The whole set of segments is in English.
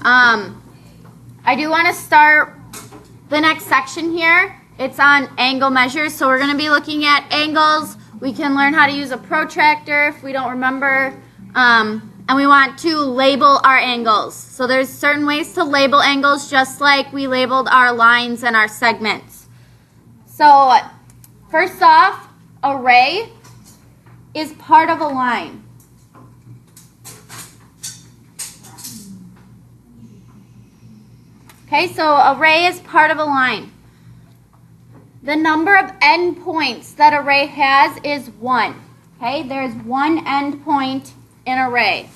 I do want to start the next section here. It's on angle measures, so we're going to be looking at angles. We can learn how to use a protractor if we don't remember, and we want to label our angles. So there's certain ways to label angles, just like we labeled our lines and our segments. So first off, a ray is part of a line. Okay, so a ray is part of a line. The number of endpoints that a ray has is 1. Okay, there's 1 endpoint in a ray.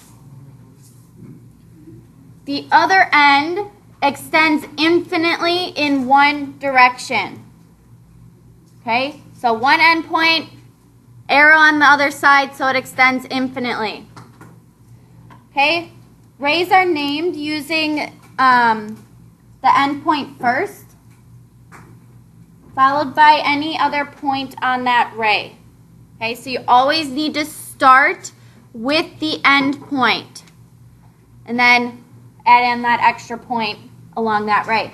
The other end extends infinitely in one direction. Okay, so 1 endpoint, arrow on the other side, so it extends infinitely. Okay, rays are named using the endpoint first, followed by any other point on that ray. Okay, so you always need to start with the end point and then add in that extra point along that ray.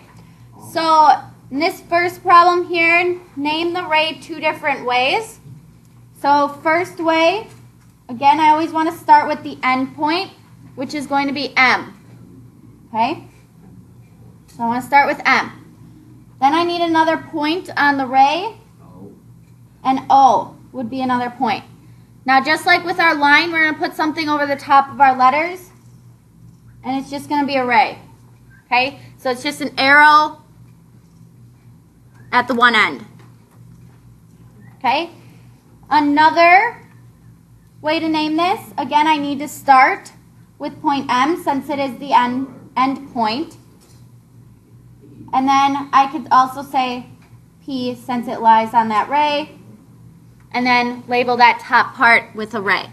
So in this first problem here, name the ray 2 different ways. So first way, again, I always want to start with the end point, which is going to be M. Okay? So I want to start with M. Then I need another point on the ray, and O would be another point. Now, just like with our line, we're going to put something over the top of our letters, and it's just going to be a ray. Okay? So it's just an arrow at the one end. Okay? Another way to name this, again, I need to start with point M since it is the end point. And then I could also say P since it lies on that ray, and then label that top part with a ray.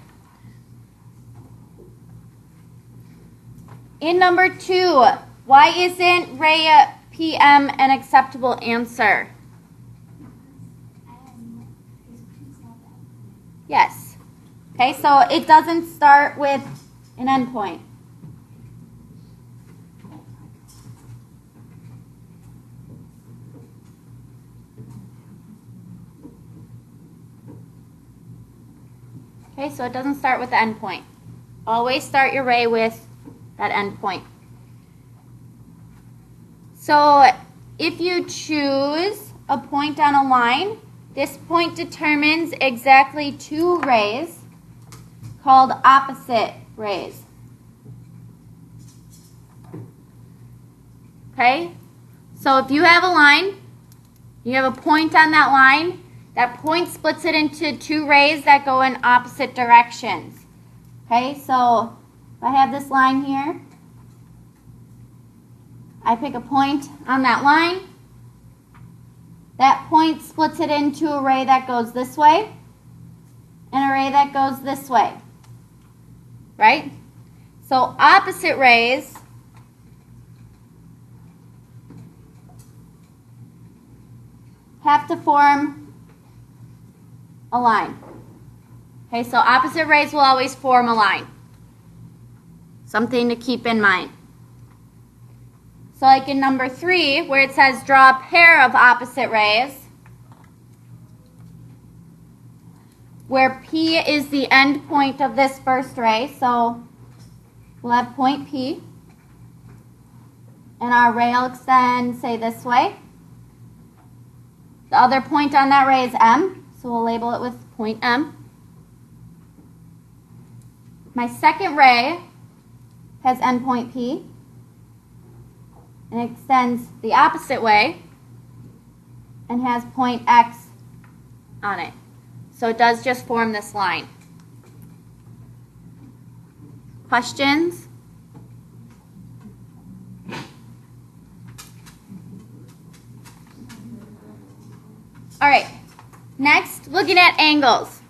In number 2, why isn't ray PM an acceptable answer? Yes. Okay, so it doesn't start with an endpoint. Okay, so it doesn't start with the endpoint. Always start your ray with that endpoint. So if you choose a point on a line, this point determines exactly 2 rays called opposite rays. Okay, so if you have a line, you have a point on that line, that point splits it into 2 rays that go in opposite directions. Okay, so if I have this line here, I pick a point on that line. That point splits it into a ray that goes this way and a ray that goes this way. Right? So opposite rays have to form a line. Okay, so opposite rays will always form a line. Something to keep in mind. So like in number 3, where it says draw a pair of opposite rays, where P is the end point of this first ray, so we'll have point P, and our ray will extend, say, this way. The other point on that ray is M, so we'll label it with point M. My second ray has endpoint P, and it extends the opposite way and has point X on it. So it does just form this line. Questions? All right, next, looking at angles.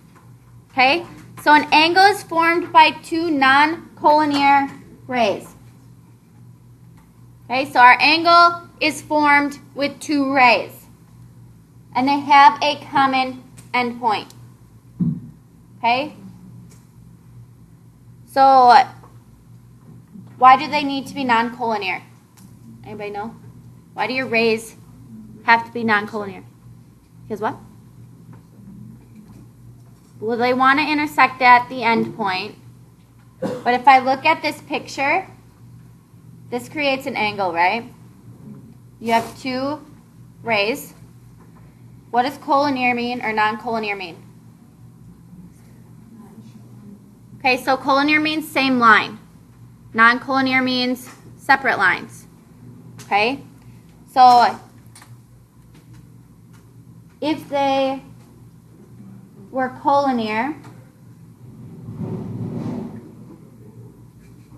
Okay, so an angle is formed by 2 non-collinear rays. Okay, so our angle is formed with 2 rays, and they have a common endpoint. Okay, so Why do they need to be non-collinear? Anybody know? Why do your rays have to be non-collinear? Because what? Well, they want to intersect at the end point. But if I look at this picture, this creates an angle, right? You have two rays. What does collinear mean or non-collinear mean? Okay, so collinear means same line. Non-collinear means separate lines. Okay? So if they were collinear,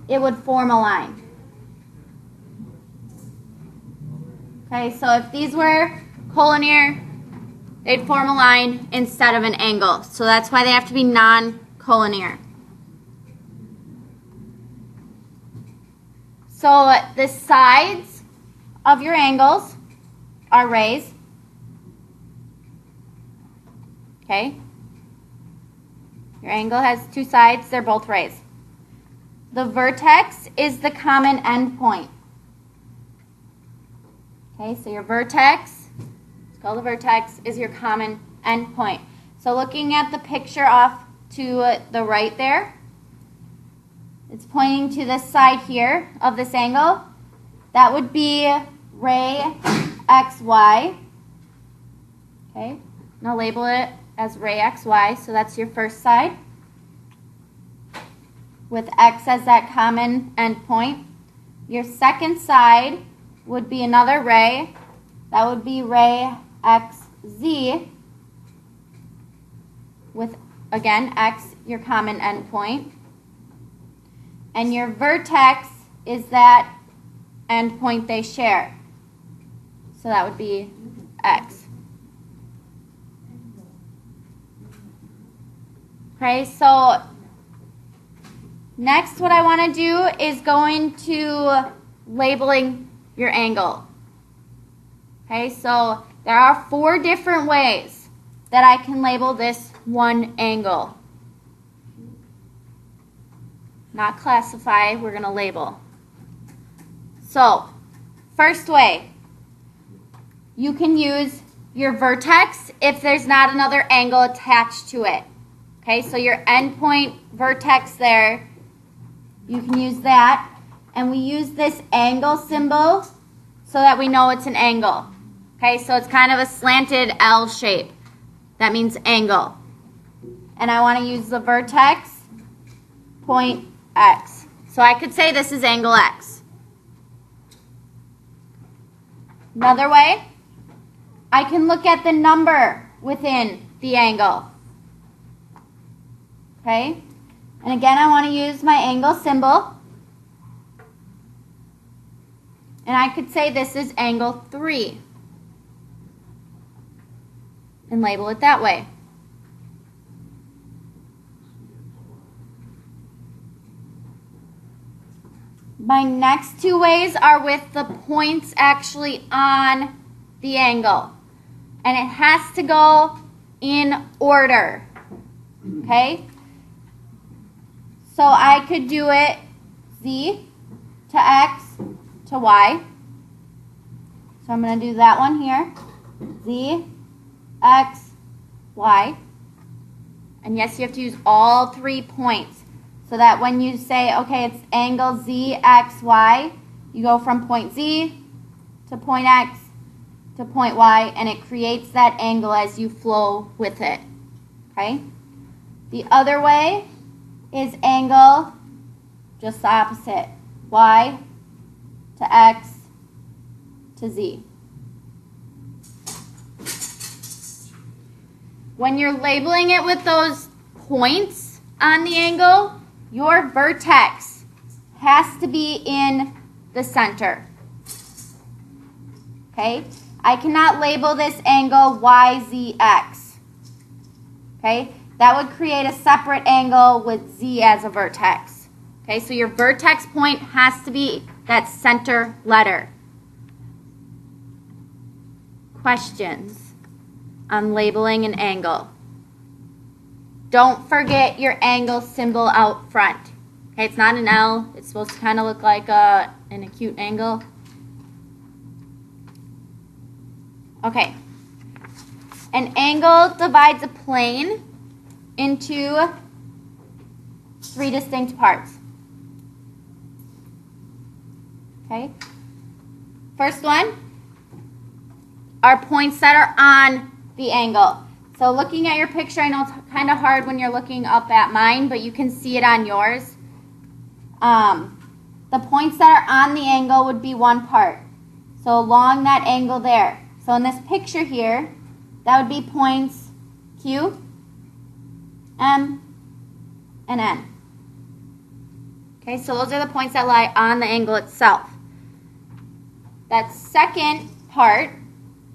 it would form a line. Okay, so if these were collinear, they'd form a line instead of an angle. So that's why they have to be non-collinear. So the sides of your angles are rays. Okay? Your angle has two sides, they're both rays. The vertex is the common endpoint. Okay, so your vertex, it's called the vertex, is your common endpoint. So looking at the picture off to the right there, it's pointing to this side here of this angle. That would be ray XY. Okay, now label it as ray XY, so that's your first side, with X as that common endpoint. Your second side would be another ray. That would be ray XZ, with, again, X, your common endpoint. And your vertex is that endpoint they share. So that would be X. Okay, so next what I want to do is go into labeling your angle. Okay, so there are 4 different ways that I can label this one angle. Not classify, we're going to label. So, first way, you can use your vertex if there's not another angle attached to it. Okay, so your endpoint vertex there, you can use that. And we use this angle symbol so that we know it's an angle. Okay, so it's kind of a slanted L shape. That means angle. And I want to use the vertex point X. So I could say this is angle X. Another way, I can look at the number within the angle. Okay? And again, I want to use my angle symbol. And I could say this is angle 3. And label it that way. My next 2 ways are with the points actually on the angle. And it has to go in order. Okay? So I could do it Z to X to Y. So I'm going to do that one here. Z, X, Y. And yes, you have to use all 3 points. So that when you say, okay, it's angle Z, X, Y, you go from point Z to point X to point Y, and it creates that angle as you flow with it. Okay? The other way is angle, just the opposite, Y to X to Z. When you're labeling it with those points on the angle, your vertex has to be in the center. Okay? I cannot label this angle YZX. Okay? That would create a separate angle with Z as a vertex. Okay? So your vertex point has to be that center letter. Questions on labeling an angle? Don't forget your angle symbol out front. Okay, it's not an L. It's supposed to kind of look like an acute angle. Okay. An angle divides a plane into 3 distinct parts. Okay. First one are points that are on the angle. So looking at your picture, I know it's kind of hard when you're looking up at mine, but you can see it on yours. The points that are on the angle would be one part. So along that angle there. So in this picture here, that would be points Q, M, and N. Okay, so those are the points that lie on the angle itself. That second part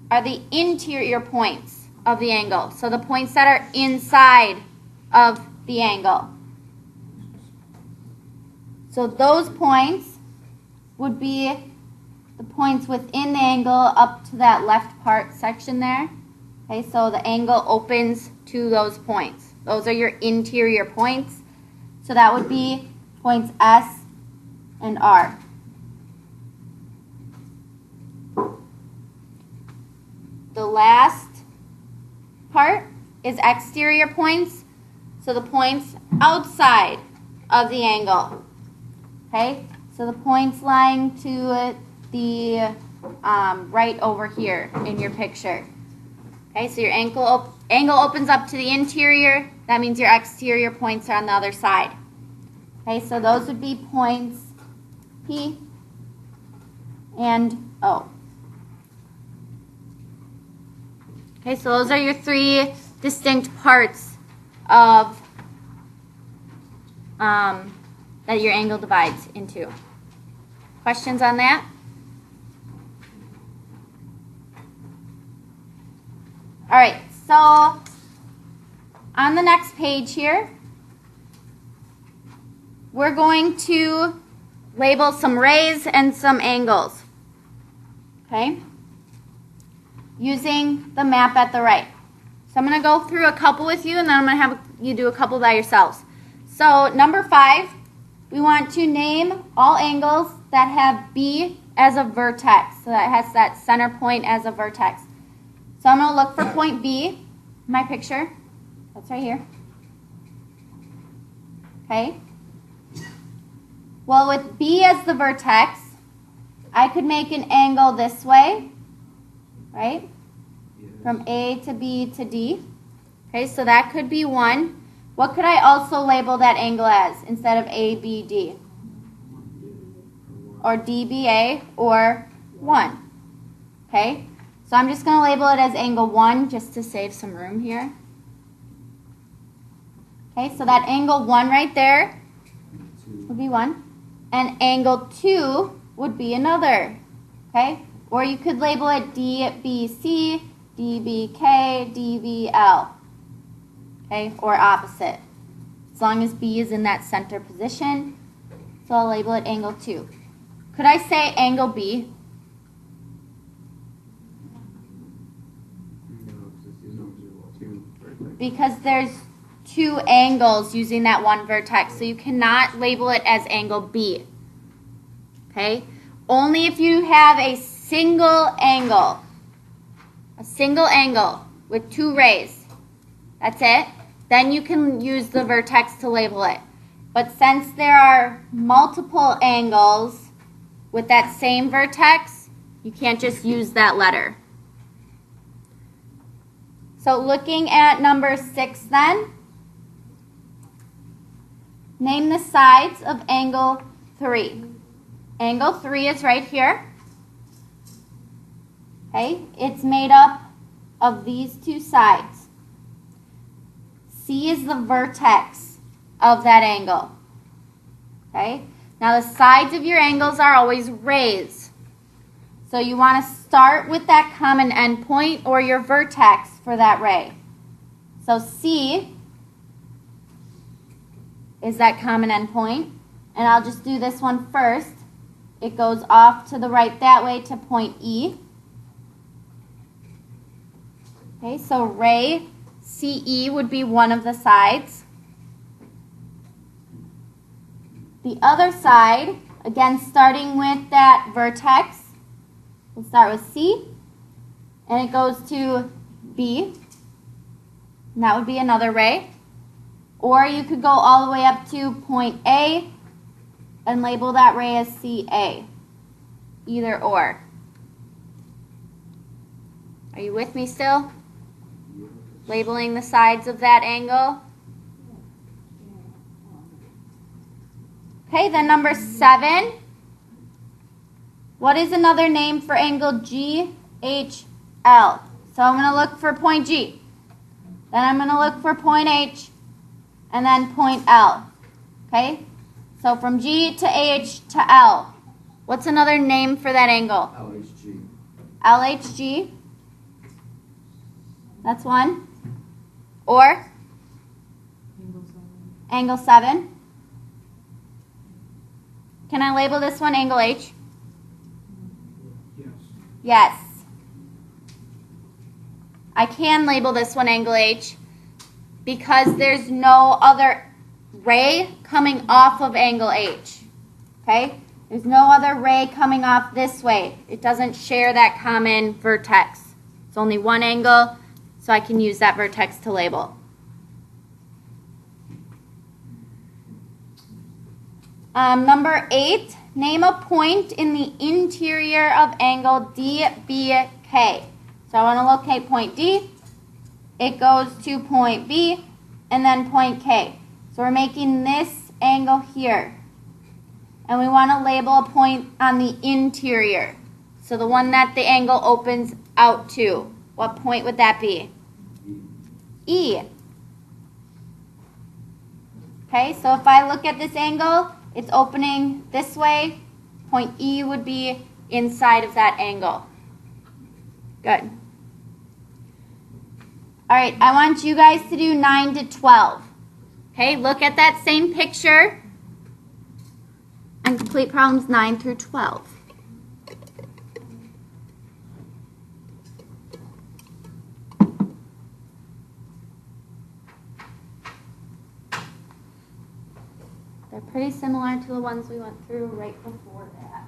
are the interior points of the angle. So the points that are inside of the angle. So those points would be the points within the angle up to that left part section there. Okay, so the angle opens to those points. Those are your interior points. So that would be points S and R. The last part is exterior points. So the points outside of the angle. Okay, so the points lying to the right over here in your picture. Okay, so your angle opens up to the interior. That means your exterior points are on the other side. Okay, so those would be points P and O. Okay, so those are your 3 distinct parts of that your angle divides into. Questions on that? All right, so on the next page here, we're going to label some rays and some angles, okay, using the map at the right. So I'm going to go through a couple with you, and then I'm going to have you do a couple by yourselves. So number 5, we want to name all angles that have B as a vertex. So that has that center point as a vertex. So I'm going to look for point B in my picture. That's right here. Okay. Well, with B as the vertex, I could make an angle this way, right? From A to B to D. Okay, so that could be 1. What could I also label that angle as instead of ABD? Or DBA or 1. Okay, so I'm just going to label it as angle 1 just to save some room here. Okay, so that angle 1 right there would be 1. And angle 2 would be another. Okay, or you could label it DBC, DBK, DBL. Okay, or opposite. As long as B is in that center position. So I'll label it angle 2. Could I say angle B? Because there's 2 angles using that 1 vertex. So you cannot label it as angle B. Okay? Only if you have a single angle. A single angle with 2 rays. That's it. Then you can use the vertex to label it. But since there are multiple angles with that same vertex, you can't just use that letter. So looking at number 6 then, name the sides of angle 3. Angle 3 is right here. Okay, it's made up of these 2 sides. C is the vertex of that angle. Okay, now the sides of your angles are always rays. So you want to start with that common endpoint or your vertex for that ray. So C is that common endpoint. And I'll just do this one first. It goes off to the right that way to point E. Okay, so ray CE would be one of the sides. the other side, again starting with that vertex, we'll start with C, and it goes to B, and that would be another ray. Or you could go all the way up to point A and label that ray as CA, either or. Are you with me still? Labeling the sides of that angle. Okay, then number 7. What is another name for angle GHL? So I'm going to look for point G. Then I'm going to look for point H, and then point L. Okay? So from G to H to L. What's another name for that angle? LHG. LHG. That's one. Or? Angle 7. Can I label this one angle H? Yes. Yes. I can label this one angle H because there's no other ray coming off of angle H. Okay? There's no other ray coming off this way. It doesn't share that common vertex. It's only one angle, so I can use that vertex to label. Number 8, name a point in the interior of angle DBK. So I want to locate point D. It goes to point B and then point K. So we're making this angle here. And we want to label a point on the interior. So the one that the angle opens out to. What point would that be? E. Okay, so if I look at this angle, it's opening this way. Point E would be inside of that angle. Good. All right, I want you guys to do 9 to 12. Okay, look at that same picture and complete problems 9 through 12. They're pretty similar to the ones we went through right before that.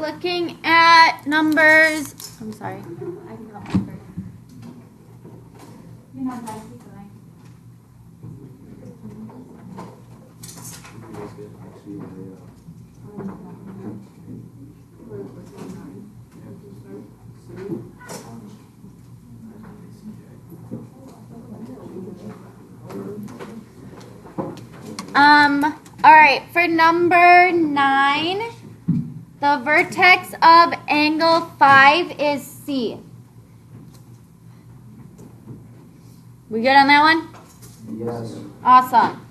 looking at numbers. I'm sorry. I can help you first. You're not done, keep going. All right, for number 9, the vertex of angle 5 is C. We good on that one? Yes. Awesome.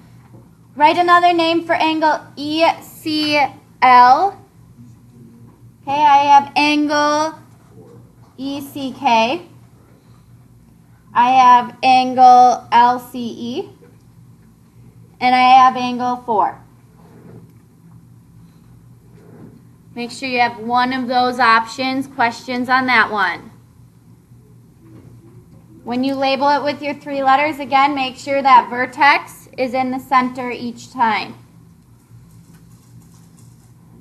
Write another name for angle ECL. Okay, I have angle ECK. I have angle LCE. And I have angle 4. Make sure you have one of those options. Questions on that one. When you label it with your 3 letters, again, make sure that vertex is in the center each time.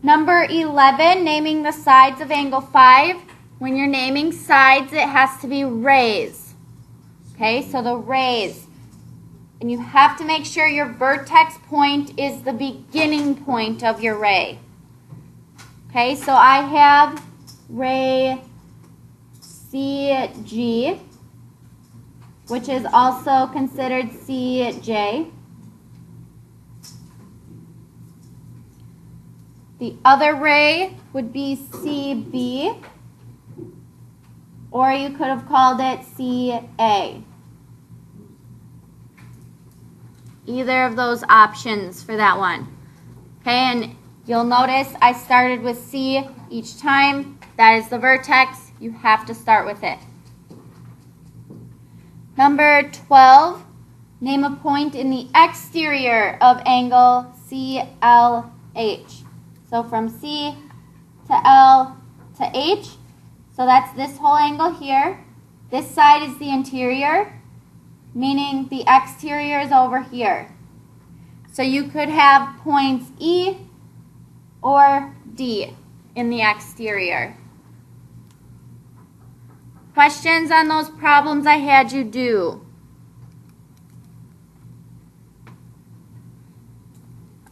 Number 11, naming the sides of angle 5. When you're naming sides, it has to be rays. Okay, so the rays. And you have to make sure your vertex point is the beginning point of your ray. Okay, so I have ray CG, which is also considered CJ. The other ray would be CB, or you could have called it CA. Either of those options for that one. Okay, and you'll notice I started with C each time. That is the vertex. You have to start with it. Number 12, name a point in the exterior of angle CLH. So from C to L to H. So that's this whole angle here. This side is the interior, meaning the exterior is over here. So you could have points E or D in the exterior. Questions on those problems I had you do?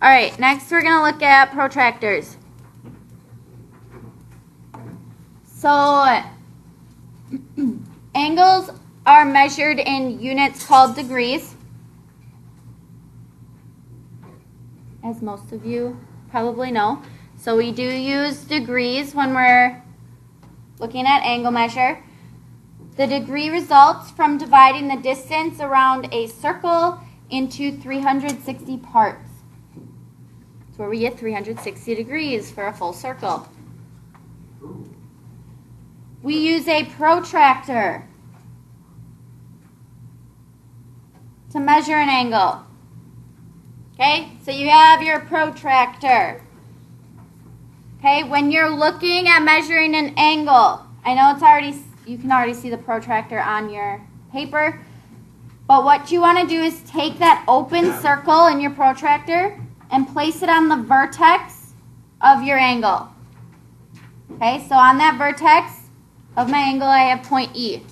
All right, next we're going to look at protractors. So angles are measured in units called degrees, as most of you probably know. So we do use degrees when we're looking at angle measure. The degree results from dividing the distance around a circle into 360 parts. That's where we get 360 degrees for a full circle. We use a protractor to measure an angle. Okay, so you have your protractor. Okay, when you're looking at measuring an angle, I know it's already, you can already see the protractor on your paper, but what you want to do is take that open circle in your protractor and place it on the vertex of your angle. Okay, so on that vertex of my angle, I have point E.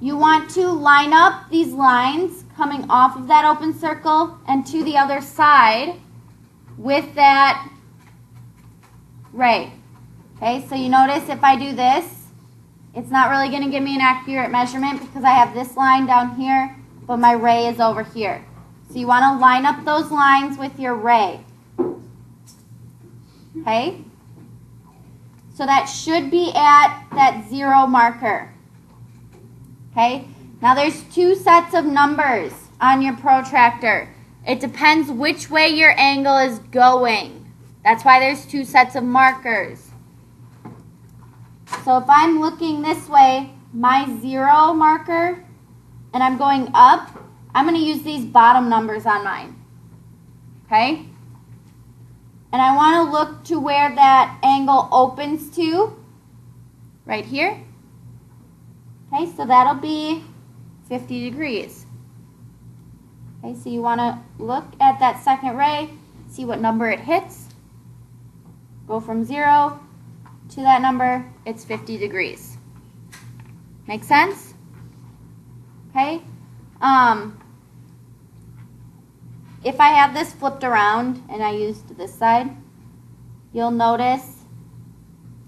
You want to line up these lines coming off of that open circle and to the other side with that ray. Okay, so you notice if I do this, it's not really going to give me an accurate measurement because I have this line down here, but my ray is over here. So you want to line up those lines with your ray. Okay? So that should be at that 0 marker. Okay? Now there's 2 sets of numbers on your protractor. It depends which way your angle is going. That's why there's 2 sets of markers. So if I'm looking this way, my 0 marker, and I'm going up, I'm going to use these bottom numbers on mine. Okay? And I want to look to where that angle opens to, right here. Okay, so that'll be 50 degrees. Okay, so you want to look at that second ray, see what number it hits. go from 0 to that number, it's 50 degrees. Make sense? Okay? If I have this flipped around and I used this side, you'll notice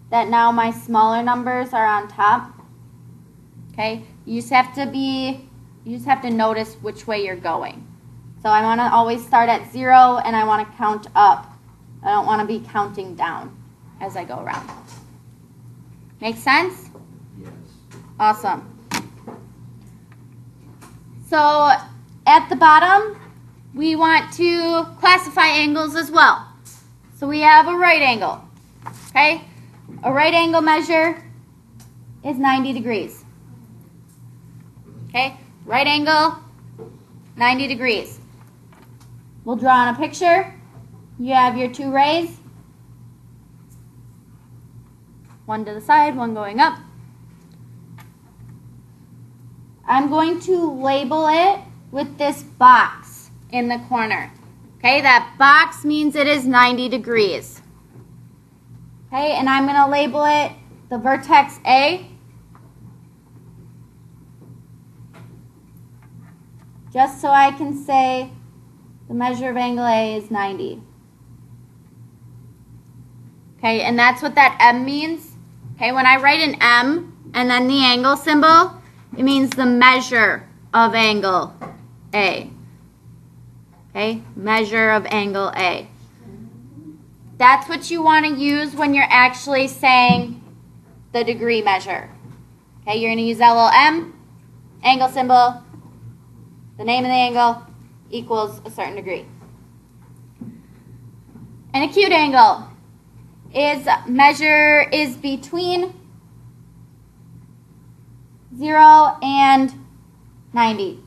that now my smaller numbers are on top. Okay? You just have to notice which way you're going. So I want to always start at 0 and I want to count up. I don't want to be counting down as I go around. Make sense? Yes. Awesome. So at the bottom, we want to classify angles as well. So we have a right angle. Okay? A right angle measure is 90 degrees. Okay? Right angle, 90 degrees. We'll draw on a picture. You have your two rays. One to the side, one going up. I'm going to label it with this box in the corner. Okay, that box means it is 90 degrees. Okay, and I'm going to label it the vertex A. Just so I can say the measure of angle A is 90. Okay, and that's what that M means. Okay, when I write an M and then the angle symbol, it means the measure of angle A. Okay, measure of angle A. That's what you want to use when you're actually saying the degree measure. Okay, you're going to use that little M, angle symbol, the name of the angle equals a certain degree. An acute angle is between 0 and 90.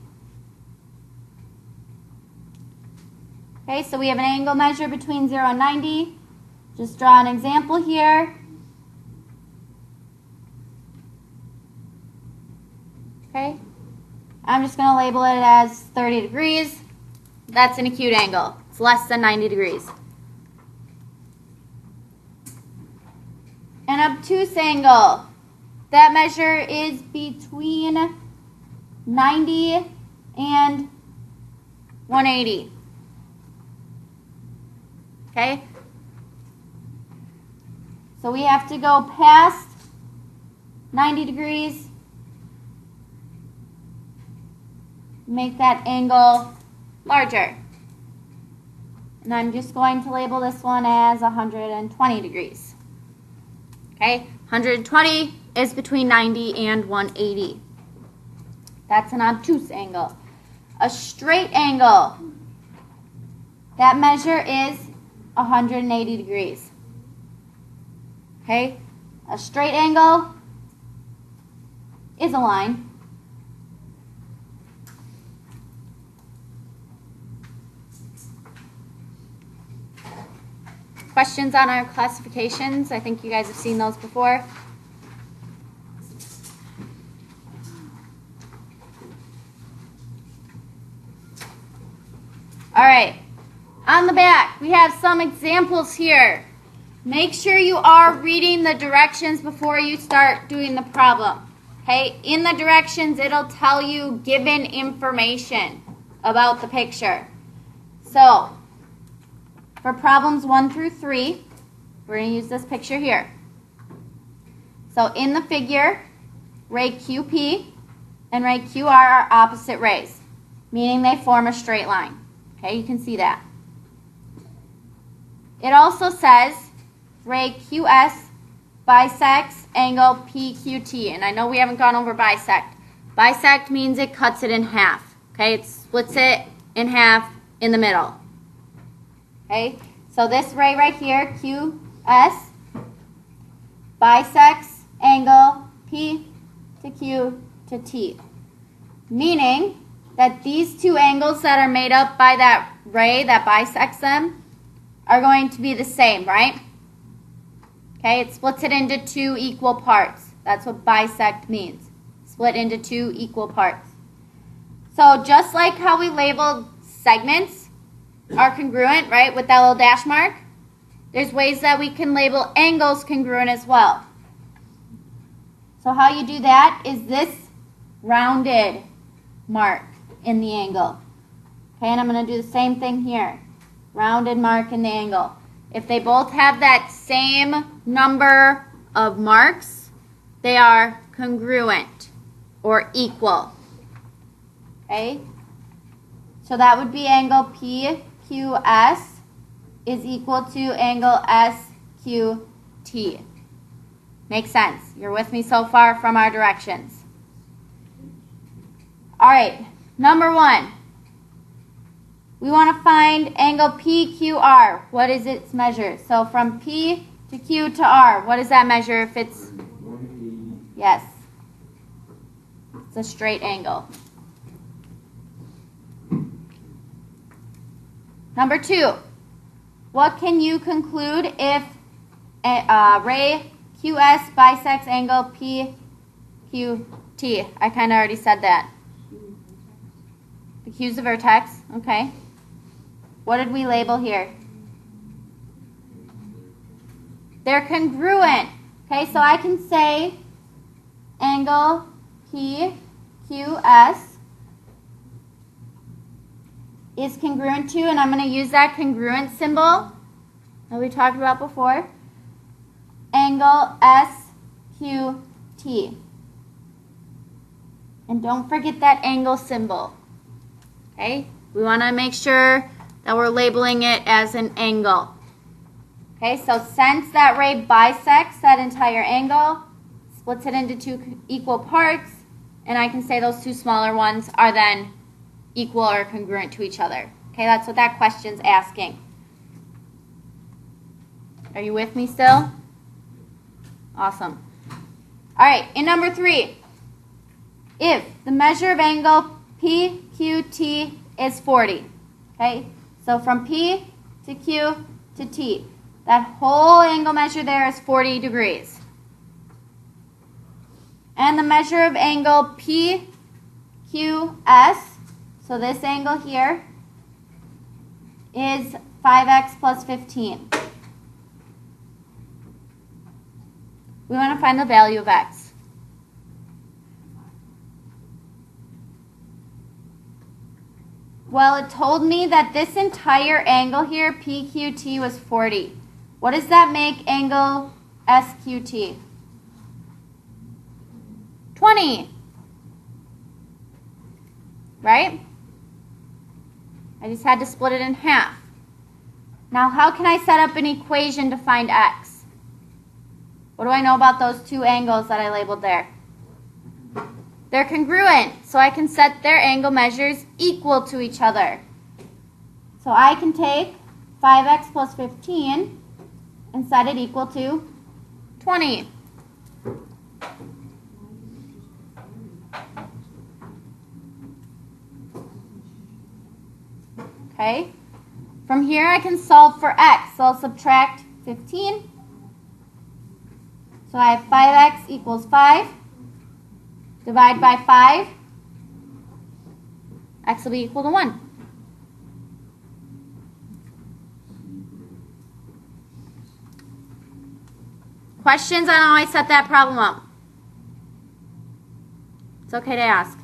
Okay, so we have an angle measure between 0 and 90. Just draw an example here. Okay, I'm just going to label it as 30 degrees. That's an acute angle. It's less than 90 degrees. An obtuse angle. That measure is between 90 and 180. Okay? So we have to go past 90 degrees. Make that angle larger. And I'm just going to label this one as 120 degrees. Okay? 120 is between 90 and 180. That's an obtuse angle. A straight angle. That measure is 180 degrees. Okay? A straight angle is a line. Questions on our classifications? I think you guys have seen those before. All right. On the back, we have some examples here. Make sure you are reading the directions before you start doing the problem. Okay? In the directions, it'll tell you given information about the picture. So, for problems 1 through 3, we're going to use this picture here. So in the figure, ray QP and ray QR are opposite rays, meaning they form a straight line. Okay, you can see that. It also says ray QS bisects angle PQT, and I know we haven't gone over bisect. Bisect means it cuts it in half. Okay, it splits it in half in the middle. Okay, so this ray right here, QS, bisects angle P to Q to T, meaning that these two angles that are made up by that ray that bisects them are going to be the same, right? Okay, it splits it into two equal parts. That's what bisect means, split into two equal parts. So just like how we labeled segments are congruent, right, with that little dash mark, there's ways that we can label angles congruent as well. So how you do that is this rounded mark in the angle. Okay, and I'm going to do the same thing here. Rounded mark in the angle. If they both have that same number of marks, they are congruent or equal. Okay? So that would be angle PQS is equal to angle SQT. Makes sense. You're with me so far from our directions. All right, number 1. We want to find angle PQR. What is its measure? So from P to Q to R, what does that measure if it's? 180. Yes. It's a straight angle. Number 2. What can you conclude if ray QS bisects angle PQT? I kind of already said that. The Q is the vertex. Okay. What did we label here? They're congruent. Okay, so I can say angle PQS is congruent to, and I'm going to use that congruent symbol that we talked about before, angle SQT. And don't forget that angle symbol. Okay? We want to make sure that we're labeling it as an angle. Okay, so since that ray bisects that entire angle, splits it into 2 equal parts, and I can say those 2 smaller ones are then equal or congruent to each other. Okay, that's what that question's asking. Are you with me still? Awesome. All right, in number 3, if the measure of angle PQT is 40, okay, so from P to Q to T, that whole angle measure there is 40 degrees. And the measure of angle PQS, so this angle here, is 5x plus 15. We want to find the value of x. Well, it told me that this entire angle here, PQT, was 40. What does that make angle SQT? 20. Right? I just had to split it in half. Now, how can I set up an equation to find x? What do I know about those 2 angles that I labeled there? They're congruent, so I can set their angle measures equal to each other. So I can take 5x plus 15 and set it equal to 20. Okay? From here I can solve for x, so I'll subtract 15. So I have 5x equals 5. Divide by 5. X will be equal to 1. Questions on how I set that problem up? It's okay to ask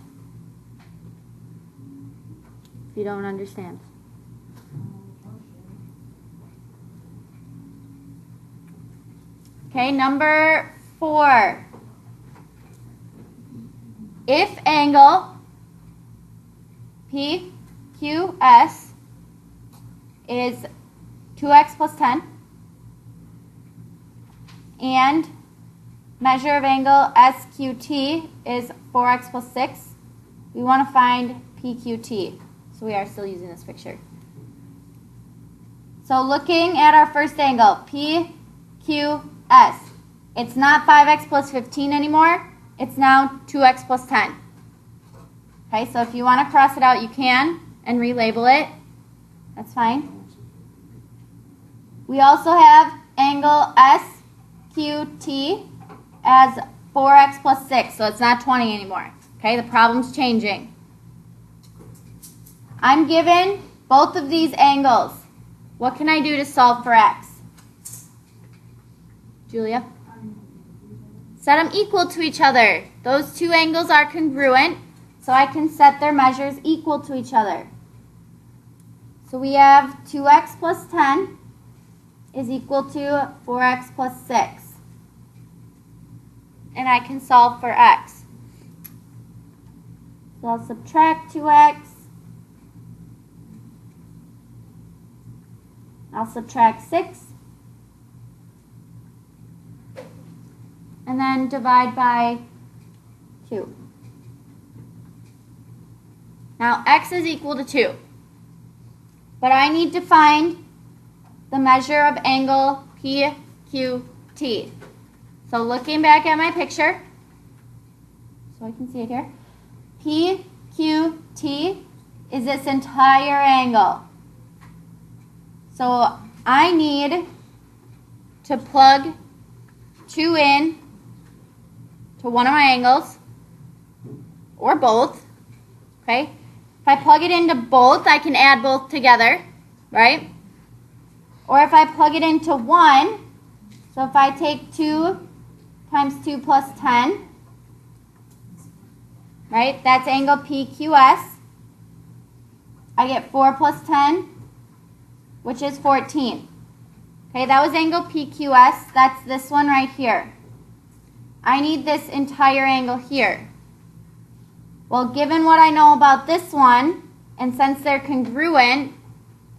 if you don't understand. Okay, number 4. If angle PQS is 2x plus 10 and measure of angle SQT is 4x plus 6, we want to find PQT. So we are still using this picture. So looking at our first angle, PQS, it's not 5x plus 15 anymore. It's now 2x plus 10. Okay, so if you want to cross it out, you can and relabel it. That's fine. We also have angle SQT as 4x plus 6, so it's not 20 anymore. Okay, the problem's changing. I'm given both of these angles. What can I do to solve for x? Julia? Set them equal to each other. Those two angles are congruent, so I can set their measures equal to each other. So we have 2x plus 10 is equal to 4x plus 6. And I can solve for x. So I'll subtract 2x. I'll subtract 6. And then divide by 2. Now x is equal to 2. But I need to find the measure of angle PQT. So looking back at my picture, so I can see it here, PQT is this entire angle. So I need to plug 2 in to one of my angles, or both, okay? If I plug it into both, I can add both together, right? Or if I plug it into one, so if I take 2 times 2 plus 10, right? That's angle PQS. I get 4 plus 10, which is 14. Okay, that was angle PQS. That's this one right here. I need this entire angle here. Well, given what I know about this one, and since they're congruent,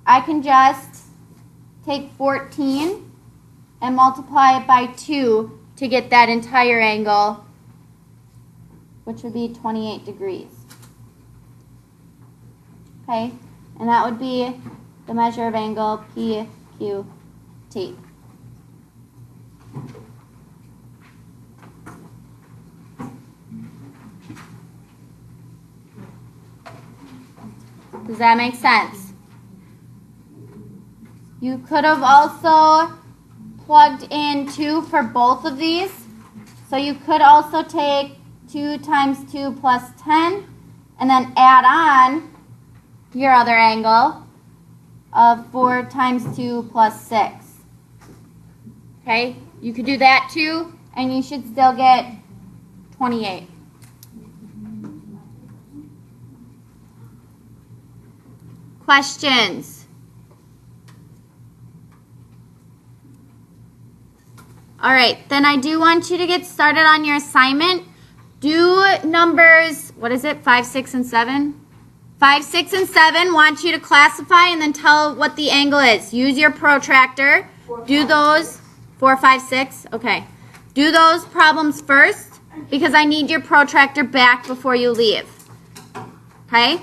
I can just take 14 and multiply it by 2 to get that entire angle, which would be 28 degrees. Okay, and that would be the measure of angle PQT. Does that make sense? You could have also plugged in 2 for both of these. So you could also take 2 times 2 plus 10 and then add on your other angle of 4 times 2 plus 6. Okay? You could do that too, and you should still get 28. Questions? All right, then I do want you to get started on your assignment. Do numbers, what is it, 5, 6, and 7? 5, 6, and 7, want you to classify and then tell what the angle is. Use your protractor. Do those, 4, 5, 6, okay. Do those problems first because I need your protractor back before you leave. Okay?